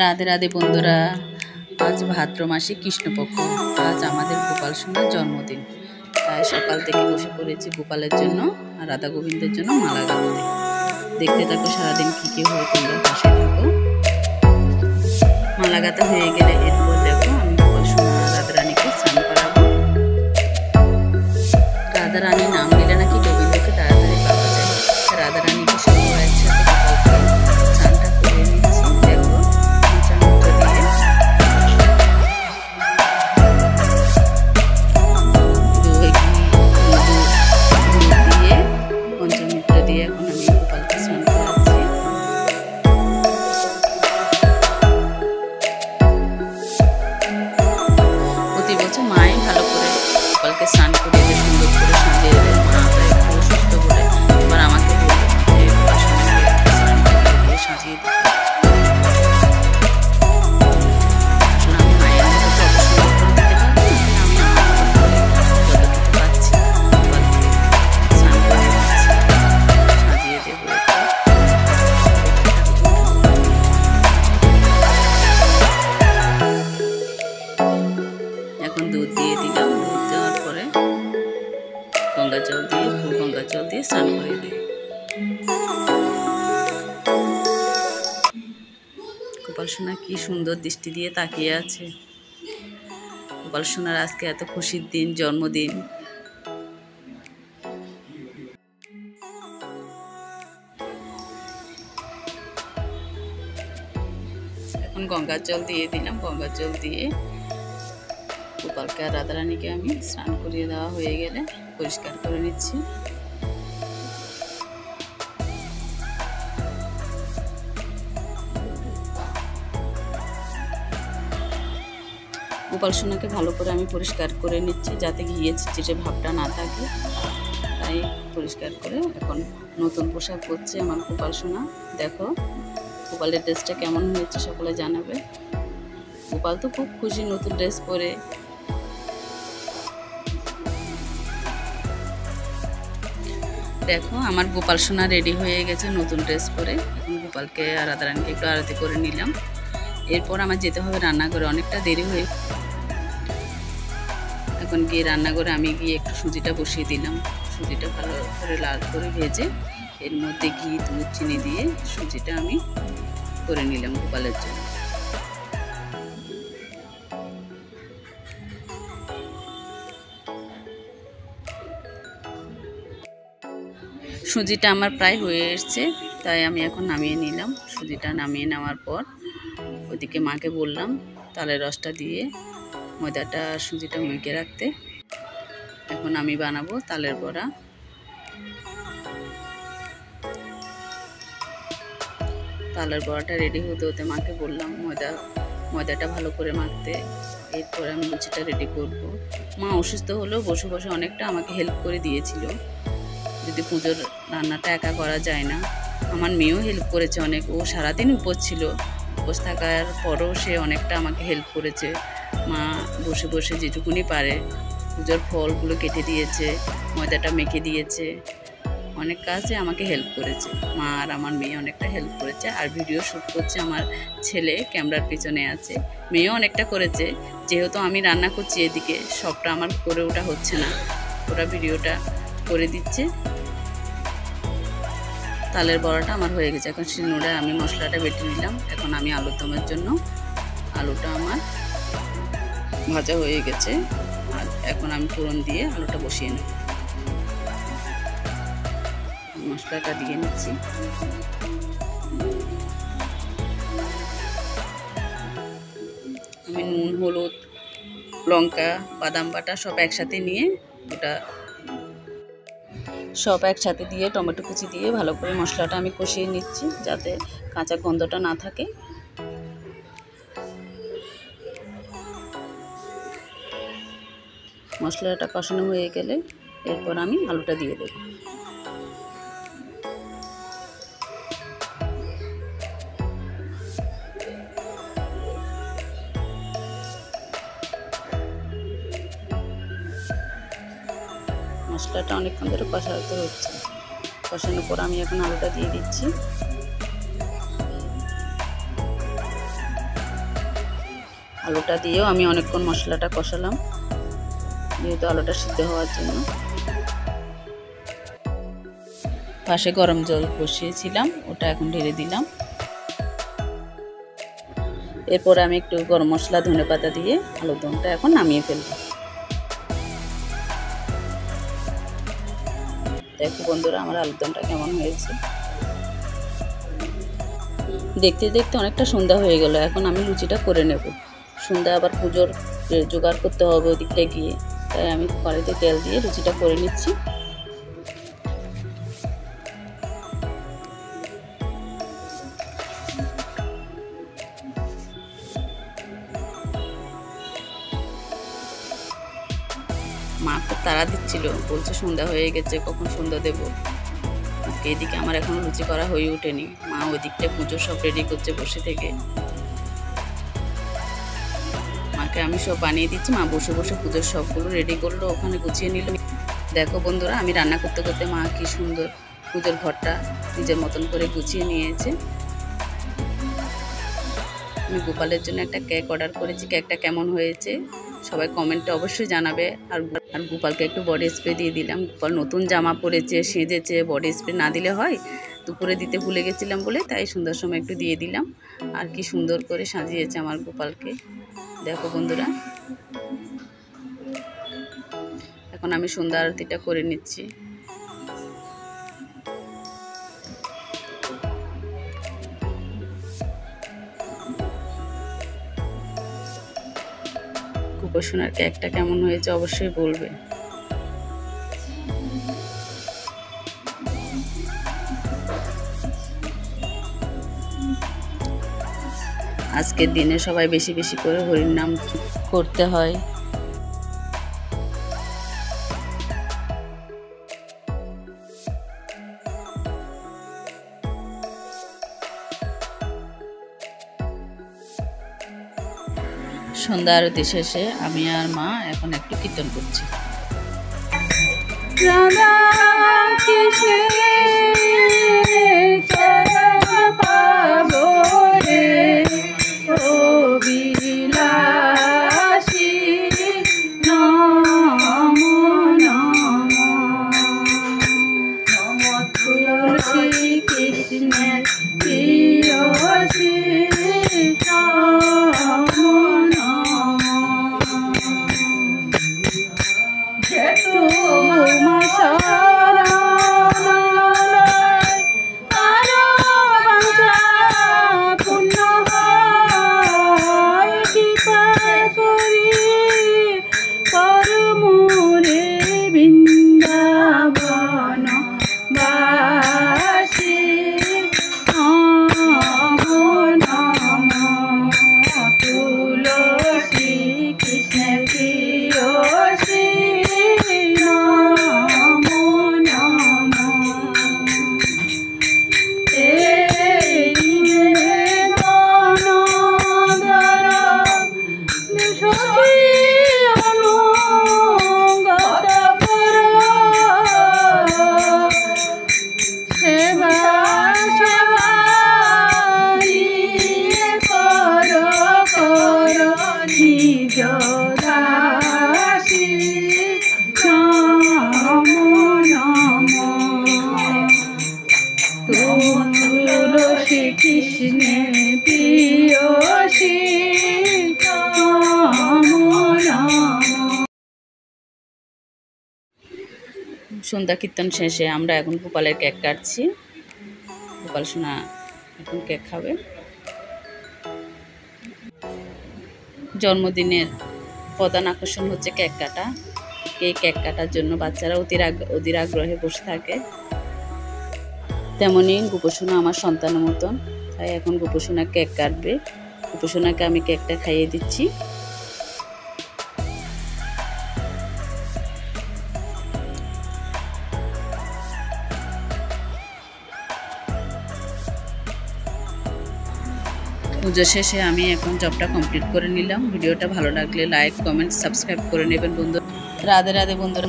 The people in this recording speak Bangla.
রাধে রাধে বন্ধুরা, আজ ভাদ্র মাসে কৃষ্ণপক্ষ। আজ আমাদের গোপাল সোনার জন্মদিন, তাই সকাল থেকে বসে পড়েছি গোপালের জন্য আর রাধা গোবিন্দের জন্য মালা গাঁথতে। দেখতে থাকো সারাদিন কী কী হয়, তোমরা পাশে থাকো। মালা গাঁথা হয়ে গেলে এরপর দেখো আমি গোপাল সোনা রাধা রানীকে স্নান করাবো। রাধা রানী নাম নিলে নাকি গোবিন্দকে তাড়াতাড়ি পাওয়া যায়। রাধা রানীকে সবাই একসাথে গোপালকে স্নানটা করে নিচ্ছি। দেখো পঞ্চামৃত দিয়ে এখন আমি গোপালকে স্নান করাচ্ছি। প্রতি বছর মাই ভালো করে গোপালকে স্নান করে সুন্দর করে সাজিয়ে দেবে। মাটা একটু অসুস্থ বলে এবার আমাকে বলল যে স্নান করে সাজিয়ে দিতে। এখন দুধ দিয়ে দিলাম, দুধ দেওয়ার পরে গঙ্গা জল দিয়ে স্নান করে দিই। গোপাল সোনা কি সুন্দর দৃষ্টি দিয়ে তাকিয়ে আছে। গোপাল সোনার আজকে এত খুশির দিন, জন্মদিন। এখন গঙ্গার জল দিয়ে দিলাম, গঙ্গার জল দিয়ে গোপালকে আর রাধা রানীকে আমি স্নান করিয়ে দেওয়া হয়ে গেলে পরিষ্কার করে নিচ্ছি। গোপাল সোনাকে ভালো করে আমি পরিষ্কার করে নিচ্ছি যাতে ঘিয়ে চিটে ভাবটা না থাকে, তাই পরিষ্কার করে এখন নতুন পোশাক পরছে আমার গোপাল সোনা। দেখো গোপালের ড্রেসটা কেমন হয়েছে সকলে জানাবে। গোপাল তো খুব খুশি নতুন ড্রেস পরে। দেখো আমার গোপাল সোনা রেডি হয়ে গেছে নতুন ড্রেস পরে। এখন গোপালকে আর রাধা রানীকে একটু আরতি করে নিলাম। এরপর আমার যেতে হবে রান্নাঘরে, অনেকটা দেরি হয়ে। এখন গিয়ে রান্নাঘরে আমি গিয়ে একটু সুজিটা বসিয়ে দিলাম। সুজিটা ভালো করে লাল করে ভেজে এর মধ্যে ঘি দুধ চিনি দিয়ে সুজিটা আমি করে নিলাম গোপালের জন্য। সুজিটা আমার প্রায় হয়ে এসছে, তাই আমি এখন নামিয়ে নিলাম। সুজিটা নামিয়ে নেওয়ার পর ওইদিকে মাকে বললাম তালের রসটা দিয়ে ময়দাটা আর সুজিটা মেখে রাখতে। এখন আমি বানাবো তালের বড়া। তালের বড়াটা রেডি হতে হতে মাকে বললাম ময়দাটা ভালো করে মাখতে। এরপরে আমি লুচিটা রেডি করব। মা অসুস্থ হলেও বসে বসে অনেকটা আমাকে হেল্প করে দিয়েছিল। যদি পুজোর রান্নাটা একা করা যায় না, আমার মেয়েও হেল্প করেছে অনেক। ও সারাদিন উপোস ছিল, উপোস থাকার পরেও সে অনেকটা আমাকে হেল্প করেছে। মা বসে বসে যেটুকুনি পারে পুজোর ফলগুলো কেটে দিয়েছে, ময়দাটা মেখে দিয়েছে, অনেক কাজে আমাকে হেল্প করেছে। মা আর আমার মেয়ে অনেকটা হেল্প করেছে। আর ভিডিও শ্যুট করছে আমার ছেলে, ক্যামেরার পিছনে আছে। মেয়েও অনেকটা করেছে, যেহেতু আমি রান্না করছি এদিকে সবটা আমার করে ওঠা হচ্ছে না, ওরা ভিডিওটা করে দিচ্ছে। তালের বড়াটা আমার হয়ে গেছে। এখন শিলনোড়ায় আমি মশলাটা বেটে নিলাম। এখন আমি আলুর দমের জন্য আলুটা আমার ভাজা হয়ে গেছে, আর এখন আমি ফোড়ন দিয়ে আলুটা বসিয়ে নেব। মশলাটা দিয়ে নিচ্ছি। আমি নুন, হলুদ, লঙ্কা, বাদাম বাটা সব একসাথে নিয়ে ওটা সব একসাথে দিয়ে টমেটো কুচি দিয়ে ভালো করে মশলাটা আমি কষিয়ে নিচ্ছি যাতে কাঁচা গন্ধটা না থাকে। মশলাটা কষানো হয়ে গেলে এরপর আমি আলুটা দিয়ে দেব। মশলাটা অনেকক্ষণ ধরে কষাতে হচ্ছে। কষানোর পর আমি এখন আলুটা দিয়ে দিচ্ছি। আলুটা দিয়েও আমি অনেকক্ষণ মশলাটা কষালাম, যেহেতু আলুটা সিদ্ধ হওয়ার জন্য। পাশে গরম জল বসিয়েছিলাম, ওটা এখন ঢেলে দিলাম। এরপর আমি একটু গরম মশলা ধনেপাতা দিয়ে আলুর দমটা এখন নামিয়ে ফেলবো। দেখো বন্ধুরা আমার আলুর দমটা কেমন হয়েছে। দেখতে দেখতে অনেকটা সন্ধ্যা হয়ে গেল, এখন আমি লুচিটা করে নেব। সন্ধ্যা আবার পুজোর জোগাড় করতে হবে ওদিকটা গিয়ে, তাই আমি কড়াইতে তেল দিয়ে লুচিটা করে নিচ্ছি। মা খুব তাড়া দিচ্ছিল, বলছে সন্ধ্যা হয়ে গেছে, কখন সন্ধ্যা দেবো। এদিকে আমার এখনো লুচি করা হয়ে ওঠেনি, মা ওই দিকটা পুজো সব রেডি করছে বসে থেকে। মাকে আমি সব বানিয়ে দিচ্ছি, মা বসে বসে পুজোর সবগুলো রেডি করলো, ওখানে গুছিয়ে নিল। দেখো বন্ধুরা আমি রান্না করতে করতে মা কি সুন্দর পুজোর ঘরটা নিজের মতন করে গুছিয়ে নিয়েছে। আমি গোপালের জন্য একটা কেক অর্ডার করেছি, কেকটা কেমন হয়েছে সবাই কমেন্টে অবশ্যই জানাবে। আর গোপালকে একটু বডি স্প্রে দিয়ে দিলাম। গোপাল নতুন জামা পরেছে, সেজেছে, বডি স্প্রে না দিলে হয়, দুপুরে দিতে ভুলে গেছিলাম বলে, তাই সন্ধ্যার সময় একটু দিয়ে দিলাম। আর কি সুন্দর করে সাজিয়েছে আমার গোপালকে, দেখো বন্ধুরা। এখন আমি সন্ধ্যা আরতিটা করে নিচ্ছি। গোপাল কেকটা কেমন হয়েছে অবশ্যই বলবে। আজকের দিনে সবাই বেশি বেশি করে হরির নাম করতে হয়। সন্ধ্যা আরতি শেষে আমি আর মা এখন একটু কীর্তন করছি। রাধা সন্ধ্যা কীর্তন শেষে আমরা এখন গোপালের কেক কাটছি। গোপাল সোনা এখন কেক খাবে। জন্মদিনের প্রধান আকর্ষণ হচ্ছে কেক কাটা। এই কেক কাটার জন্য বাচ্চারা অধীর আগ্রহে বসে থাকে। তেমনই গোপসোনা আমার সন্তানের মতন, তাই এখন গোপসোনা কেক কাটবে। গোপসোনাকে আমি কেকটা খাইয়ে দিচ্ছি। পুজো শেষে আমি এখন জবটা কমপ্লিট করে নিলাম। ভিডিওটা ভালো লাগলে লাইক, কমেন্ট, সাবস্ক্রাইব করে নেবেন বন্ধু। রাধে রাধে বন্ধুরা।